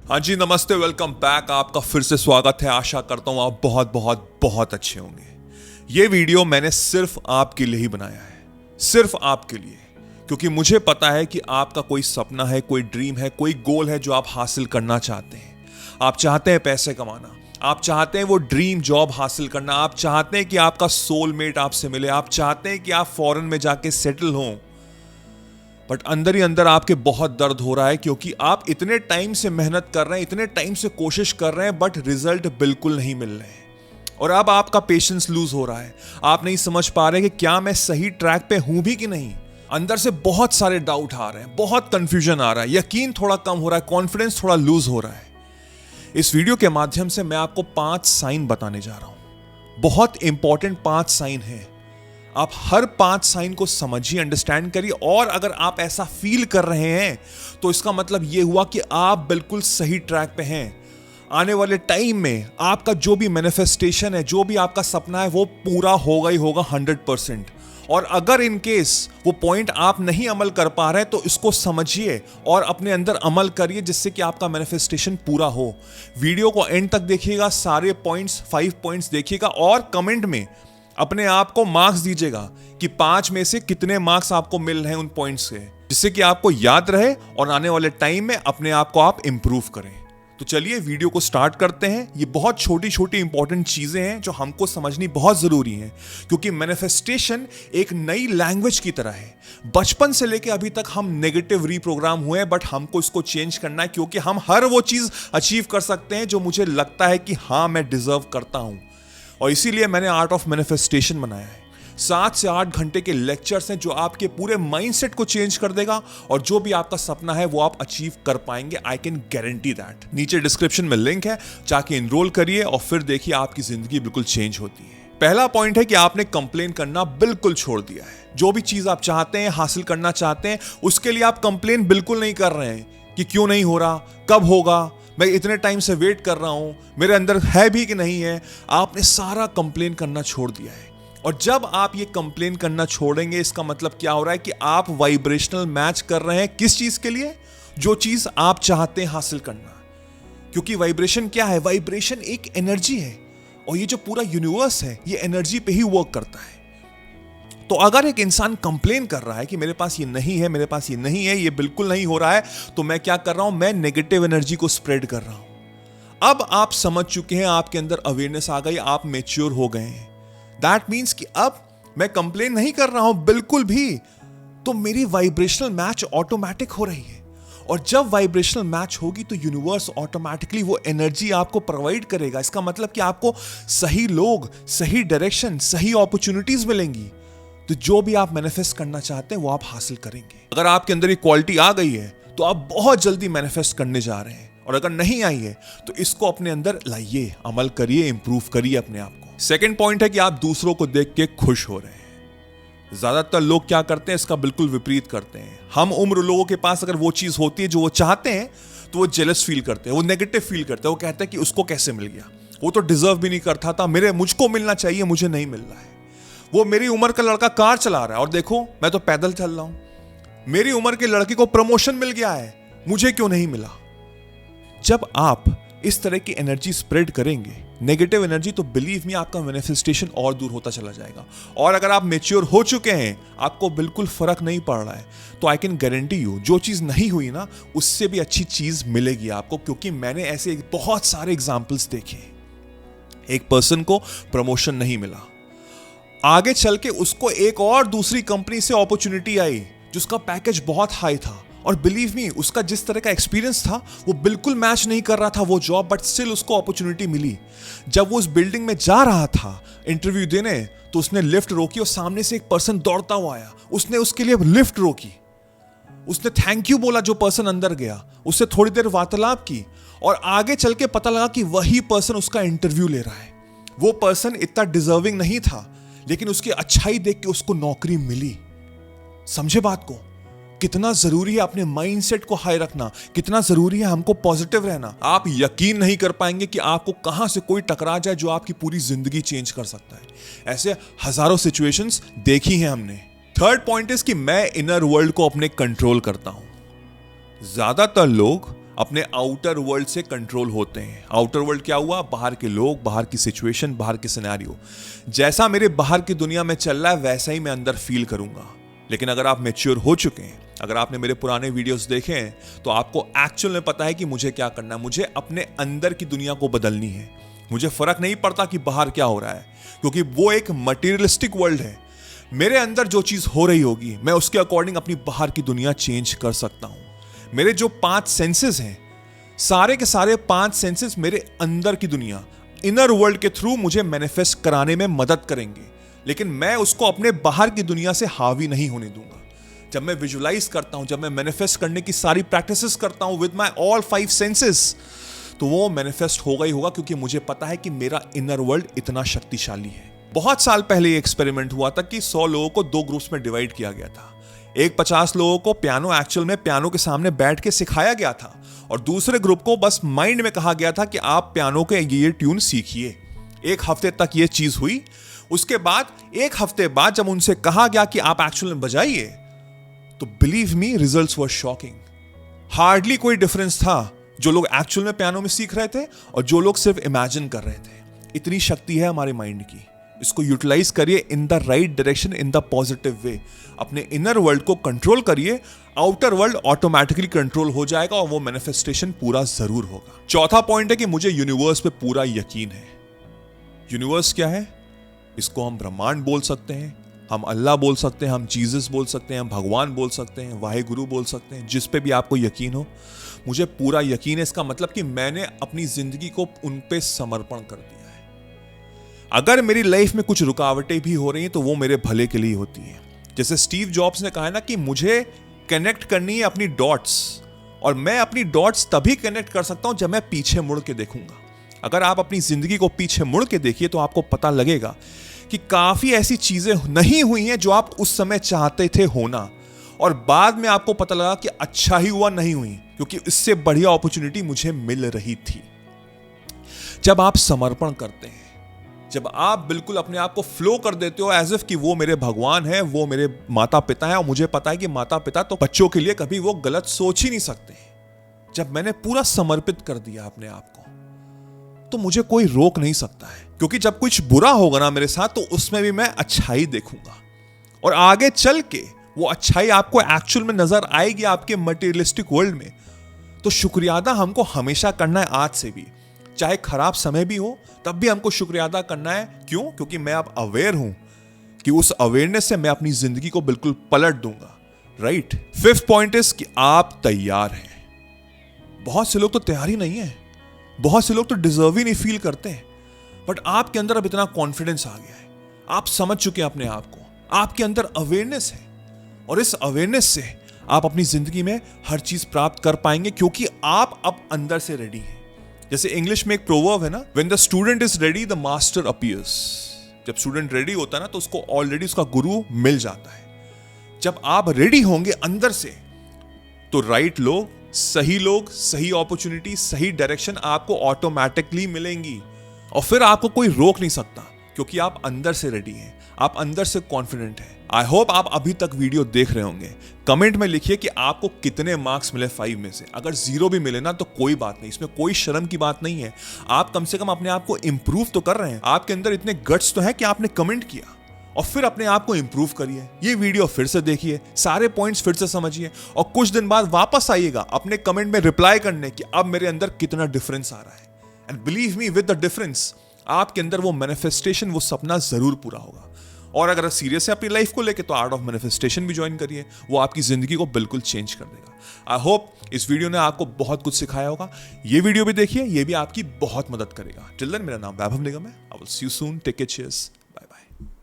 हाँ जी, नमस्ते, welcome back. आपका फिर से स्वागत है। आशा करता हूँ आप बहुत बहुत बहुत अच्छे होंगे। ये वीडियो मैंने सिर्फ आपके लिए ही बनाया है, सिर्फ आपके लिए, क्योंकि मुझे पता है कि आपका कोई सपना है, कोई ड्रीम है, कोई गोल है जो आप हासिल करना चाहते हैं। आप चाहते हैं पैसे कमाना, आप चाहते हैं वो ड्रीम जॉब हासिल करना, आप चाहते हैं कि आपका सोलमेट आपसे मिले, आप चाहते हैं कि आप फॉरेन में जाके सेटल हों। बट अंदर ही अंदर आपके बहुत दर्द हो रहा है, क्योंकि आप इतने टाइम से मेहनत कर रहे हैं, इतने टाइम से कोशिश कर रहे हैं, बट रिजल्ट बिल्कुल नहीं मिल रहे हैं। और अब आपका पेशेंस लूज हो रहा है। आप नहीं समझ पा रहे कि क्या मैं सही ट्रैक पे हूं भी कि नहीं। अंदर से बहुत सारे डाउट आ रहे हैं, बहुत कंफ्यूजन आ रहा है, यकीन थोड़ा कम हो रहा है, कॉन्फिडेंस थोड़ा लूज हो रहा है। इस वीडियो के माध्यम से मैं आपको 5 साइन बताने जा रहा हूं। बहुत इंपॉर्टेंट 5 साइन है। आप हर 5 साइन को समझिए, अंडरस्टैंड करिए, और अगर आप ऐसा फील कर रहे हैं तो इसका मतलब यह हुआ कि आप बिल्कुल सही ट्रैक पे हैं। आने वाले टाइम में आपका जो भी मैनिफेस्टेशन है, जो भी आपका सपना है, वो पूरा होगा ही होगा 100%। और अगर इन केस वो पॉइंट आप नहीं अमल कर पा रहे हैं तो इसको समझिए और अपने अंदर अमल करिए, जिससे कि आपका मैनिफेस्टेशन पूरा हो। वीडियो को एंड तक देखिएगा, सारे पॉइंट्स 5 पॉइंट्स देखिएगा, और कमेंट में अपने आप को मार्क्स दीजिएगा कि 5 में से कितने मार्क्स आपको मिल रहे हैं उन पॉइंट्स से, जिससे कि आपको याद रहे और आने वाले टाइम में अपने आप को आप इंप्रूव करें। तो चलिए वीडियो को स्टार्ट करते हैं। ये बहुत छोटी छोटी इंपॉर्टेंट चीजें हैं जो हमको समझनी बहुत जरूरी है, क्योंकि मैनिफेस्टेशन एक नई लैंग्वेज की तरह है। बचपन से लेके अभी तक हम नेगेटिव रीप्रोग्राम हुए हैं, बट हमको इसको चेंज करना है, क्योंकि हम हर वो चीज अचीव कर सकते हैं जो मुझे लगता है कि हाँ मैं डिजर्व करता हूं। और इसीलिए मैंने आर्ट ऑफ मैनिफेस्टेशन बनाया है। 7 से 8 घंटे के लेक्चर्स हैं जो आपके पूरे माइंडसेट को चेंज कर देगा, और जो भी आपका सपना है वो आप अचीव कर पाएंगे। I can guarantee that. नीचे डिस्क्रिप्शन में लिंक है, जाके इनरोल करिए और फिर देखिए आपकी जिंदगी बिल्कुल चेंज होती है। पहला पॉइंट है कि आपने कंप्लेन करना बिल्कुल छोड़ दिया है। जो भी चीज आप चाहते हैं, हासिल करना चाहते हैं, उसके लिए आप कंप्लेन बिल्कुल नहीं कर रहे हैं कि क्यों नहीं हो रहा, कब होगा, मैं इतने टाइम से वेट कर रहा हूं, मेरे अंदर है भी कि नहीं है। आपने सारा कंप्लेन करना छोड़ दिया है। और जब आप ये कंप्लेन करना छोड़ेंगे, इसका मतलब क्या हो रहा है कि आप वाइब्रेशनल मैच कर रहे हैं। किस चीज के लिए? जो चीज आप चाहते हैं हासिल करना। क्योंकि वाइब्रेशन क्या है? वाइब्रेशन एक एनर्जी है, और ये जो पूरा यूनिवर्स है ये एनर्जी पे ही वर्क करता है। तो अगर एक इंसान कंप्लेन कर रहा है कि मेरे पास ये नहीं है, मेरे पास ये नहीं है, ये बिल्कुल नहीं हो रहा है, तो मैं क्या कर रहा हूं? मैं नेगेटिव एनर्जी को स्प्रेड कर रहा हूं। अब आप समझ चुके हैं, आपके अंदर अवेयरनेस आ गई, आप मैच्योर हो गए हैं। दैट मीन्स कि अब मैं कंप्लेन नहीं कर रहा हूं बिल्कुल भी, तो मेरी वाइब्रेशनल मैच ऑटोमेटिक हो रही है। और जब वाइब्रेशनल मैच होगी तो यूनिवर्स ऑटोमेटिकली वो एनर्जी आपको प्रोवाइड करेगा। इसका मतलब कि आपको सही लोग, सही डायरेक्शन, सही अपॉर्चुनिटीज मिलेंगी। तो जो भी आप मैनिफेस्ट करना चाहते हैं वो आप हासिल करेंगे। अगर आपके अंदर ये क्वालिटी आ गई है तो आप बहुत जल्दी मैनिफेस्ट करने जा रहे हैं, और अगर नहीं आई है तो इसको अपने अंदर लाइए, अमल करिए, इंप्रूव करिए अपने आप को। सेकंड पॉइंट है कि आप दूसरों को देख के खुश हो रहे हैं। ज्यादातर लोग क्या करते हैं? इसका बिल्कुल विपरीत करते हैं। हम उम्र लोगों के पास अगर वो चीज होती है जो वो चाहते हैं तो वो जेलस फील करते हैं, वो नेगेटिव फील करते हैं, वो कहते हैं कि उसको कैसे मिल गया, वो तो डिजर्व भी नहीं करता था, मुझको मिलना चाहिए, मुझे नहीं मिल रहा है। वो मेरी उम्र का लड़का कार चला रहा है और देखो मैं तो पैदल चल रहा हूं। मेरी उम्र के लड़के को प्रमोशन मिल गया है, मुझे क्यों नहीं मिला? जब आप इस तरह की एनर्जी स्प्रेड करेंगे, नेगेटिव एनर्जी, तो बिलीव मी आपका मैनिफेस्टेशन और दूर होता चला जाएगा। और अगर आप मैच्योर हो चुके हैं, आपको बिल्कुल फर्क नहीं पड़ रहा है, तो आई कैन गारंटी यू जो चीज नहीं हुई ना, उससे भी अच्छी चीज मिलेगी आपको। क्योंकि मैंने ऐसे बहुत सारे एग्जाम्पल्स देखे। एक पर्सन को प्रमोशन नहीं मिला, आगे चल के उसको एक और दूसरी कंपनी से अपॉर्चुनिटी आई जिसका पैकेज बहुत हाई था, और बिलीव मी उसका जिस तरह का एक्सपीरियंस था वो बिल्कुल मैच नहीं कर रहा था वो जॉब, बट स्टिल उसको अपॉर्चुनिटी मिली। जब वो उस बिल्डिंग में जा रहा था इंटरव्यू देने, तो उसने लिफ्ट रोकी और सामने से एक पर्सन दौड़ता हुआ आया। उसने उसके लिए लिफ्ट रोकी, उसने थैंक यू बोला। जो पर्सन अंदर गया उससे थोड़ी देर वार्तालाप की, और आगे चल के पता लगा कि वही पर्सन उसका इंटरव्यू ले रहा है। वो पर्सन इतना डिजर्विंग नहीं था, लेकिन उसकी अच्छाई देख के उसको नौकरी मिली। समझे बात को? कितना जरूरी है अपने माइंडसेट को हाई रखना, कितना जरूरी है हमको पॉजिटिव रहना। आप यकीन नहीं कर पाएंगे कि आपको कहां से कोई टकरा जाए जो आपकी पूरी जिंदगी चेंज कर सकता है। ऐसे हजारों सिचुएशंस देखी हैं हमने। थर्ड पॉइंट इज कि मैं इनर वर्ल्ड को अपने कंट्रोल करता हूं। ज्यादातर लोग अपने आउटर वर्ल्ड से कंट्रोल होते हैं। आउटर वर्ल्ड क्या हुआ? बाहर के लोग, बाहर की सिचुएशन, बाहर की सिनेरियो। जैसा मेरे बाहर की दुनिया में चल रहा है वैसा ही मैं अंदर फील करूंगा। लेकिन अगर आप मैच्योर हो चुके हैं, अगर आपने मेरे पुराने वीडियोस देखे हैं, तो आपको एक्चुअल में पता है कि मुझे क्या करना है। मुझे अपने अंदर की दुनिया को बदलनी है। मुझे फर्क नहीं पड़ता कि बाहर क्या हो रहा है, क्योंकि वो एक मटेरियलिस्टिक वर्ल्ड है। मेरे अंदर जो चीज हो रही होगी मैं उसके अकॉर्डिंग अपनी बाहर की दुनिया चेंज कर सकता हूं। मेरे जो 5 सेंसेस हैं, सारे के सारे 5 सेंसेस मेरे अंदर की दुनिया, इनर वर्ल्ड के थ्रू मुझे मैनिफेस्ट कराने में मदद करेंगे। लेकिन मैं उसको अपने बाहर की दुनिया से हावी नहीं होने दूंगा। जब मैं विजुलाइज करता हूं, जब मैं मैनिफेस्ट करने की सारी प्रैक्टिसेस करता हूं विद माय ऑल 5 सेंसेस, तो वो मैनिफेस्ट होगा ही होगा, क्योंकि मुझे पता है कि मेरा इनर वर्ल्ड इतना शक्तिशाली है। बहुत साल पहले ये एक्सपेरिमेंट हुआ था कि 100 लोगों को 2 ग्रुप्स में डिवाइड किया गया था। एक 50 लोगों को पियानो एक्चुअल में पियानो के सामने बैठ के सिखाया गया था, और दूसरे ग्रुप को बस माइंड में कहा गया था कि आप पियानो के ये ट्यून सीखिए। 1 हफ्ते तक ये चीज हुई। उसके बाद 1 हफ्ते बाद जब उनसे कहा गया कि आप एक्चुअल में बजाइए, तो believe me, results were shocking. Hardly कोई डिफरेंस था जो लोग एक्चुअल में पियानो में सीख रहे थे और जो लोग सिर्फ इमेजिन कर रहे थे। इतनी शक्ति है हमारे माइंड की। इसको यूटिलाइज करिए in the right direction, in the positive way. अपने इनर वर्ल्ड को कंट्रोल करिए, आउटर वर्ल्ड ऑटोमेटिकली कंट्रोल हो जाएगा और वो मैनिफेस्टेशन पूरा जरूर होगा। चौथा पॉइंट है कि मुझे यूनिवर्स पे पूरा यकीन है। यूनिवर्स क्या है? इसको हम ब्रह्मांड बोल सकते हैं, हम अल्लाह बोल सकते हैं, हम जीसस बोल सकते हैं, हम भगवान बोल सकते हैं, वाहेगुरु बोल सकते हैं, जिस पे भी आपको यकीन हो। मुझे पूरा यकीन है। इसका मतलब कि मैंने अपनी जिंदगी को उन पे समर्पण कर दिया है। अगर मेरी लाइफ में कुछ रुकावटें भी हो रही हैं तो वो मेरे भले के लिए होती हैं। जैसे स्टीव जॉब्स ने कहा है ना कि मुझे कनेक्ट करनी है अपनी डॉट्स, और मैं अपनी डॉट्स तभी कनेक्ट कर सकता हूं जब मैं पीछे मुड़ के देखूंगा। अगर आप अपनी जिंदगी को पीछे मुड़ के देखिए तो आपको पता लगेगा कि काफी ऐसी चीजें नहीं हुई हैं जो आप उस समय चाहते थे होना, और बाद में आपको पता लगा कि अच्छा ही हुआ नहीं हुई, क्योंकि इससे बढ़िया अपॉर्चुनिटी मुझे मिल रही थी। जब आप समर्पण करते हैं, जब आप बिल्कुल अपने आप को फ्लो कर देते हो एज इफ कि वो मेरे भगवान है, वो मेरे माता पिता हैं, और मुझे पता है कि माता पिता तो बच्चों के लिए कभी वो गलत सोच ही नहीं सकते। जब मैंने पूरा समर्पित कर दिया अपने आप को, तो मुझे कोई रोक नहीं सकता है, क्योंकि जब कुछ बुरा होगा ना मेरे साथ, तो उसमें भी मैं अच्छाई देखूंगा, और आगे चल के वो अच्छाई आपको एक्चुअल में नजर आएगी आपके मटेरियलिस्टिक वर्ल्ड में। तो शुक्रिया अदा हमको हमेशा करना है, आज से भी, चाहे खराब समय भी हो तब भी हमको शुक्रिया अदा करना है। क्यों? क्योंकि मैं अब अवेयर हूं कि उस अवेयरनेस से मैं अपनी जिंदगी को बिल्कुल पलट दूंगा। राइट? 5th पॉइंट इज कि आप तैयार हैं। बहुत से लोग तो तैयार ही नहीं है, बहुत से लोग तो डिजर्व ही नहीं फील करते हैं, बट आपके अंदर अब इतना कॉन्फिडेंस आ गया है, आप समझ चुके हैं अपने आप को, आपके अंदर अवेयरनेस है, और इस अवेयरनेस से आप अपनी जिंदगी में हर चीज प्राप्त कर पाएंगे, क्योंकि आप अब अंदर से रेडी हैं। जैसे इंग्लिश में एक प्रोवर्ब है ना, when the student is ready the master appears. जब स्टूडेंट रेडी होता है ना, तो उसको ऑलरेडी उसका गुरु मिल जाता है। जब आप रेडी होंगे अंदर से, तो राइट लोग, सही अपॉर्चुनिटी, सही डायरेक्शन आपको ऑटोमेटिकली मिलेंगी, और फिर आपको कोई रोक नहीं सकता, क्योंकि आप अंदर से रेडी हैं, आप अंदर से कॉन्फिडेंट हैं। आई होप आप अभी तक वीडियो देख रहे होंगे। कमेंट में लिखिए कि आपको कितने मार्क्स मिले 5 में से। अगर 0 भी मिले ना तो कोई बात नहीं, इसमें कोई शर्म की बात नहीं है। आप कम से कम अपने आप को इंप्रूव तो कर रहे हैं। आपके अंदर इतने गट्स तो है कि आपने कमेंट किया, और फिर अपने आप को इंप्रूव करिए। ये वीडियो फिर से देखिए, सारे पॉइंट्स फिर से समझिए, और कुछ दिन बाद वापस आइएगा अपने कमेंट में रिप्लाई करने कि अब मेरे अंदर कितना डिफरेंस आ रहा है। And believe me, with the difference आपके अंदर वो मैनिफेस्टेशन, वो सपना जरूर पूरा होगा। और अगर सीरियस है अपनी लाइफ को लेके, तो आर्ट ऑफ मैनिफेस्टेशन भी ज्वाइन करिए, वो आपकी जिंदगी को बिल्कुल चेंज कर देगा। आई होप इस वीडियो ने आपको बहुत कुछ सिखाया होगा। ये वीडियो भी देखिए, ये भी आपकी बहुत मदद करेगा। टिल देन, मेरा नाम वैभव निगम है। I will see you soon. Take care, cheers.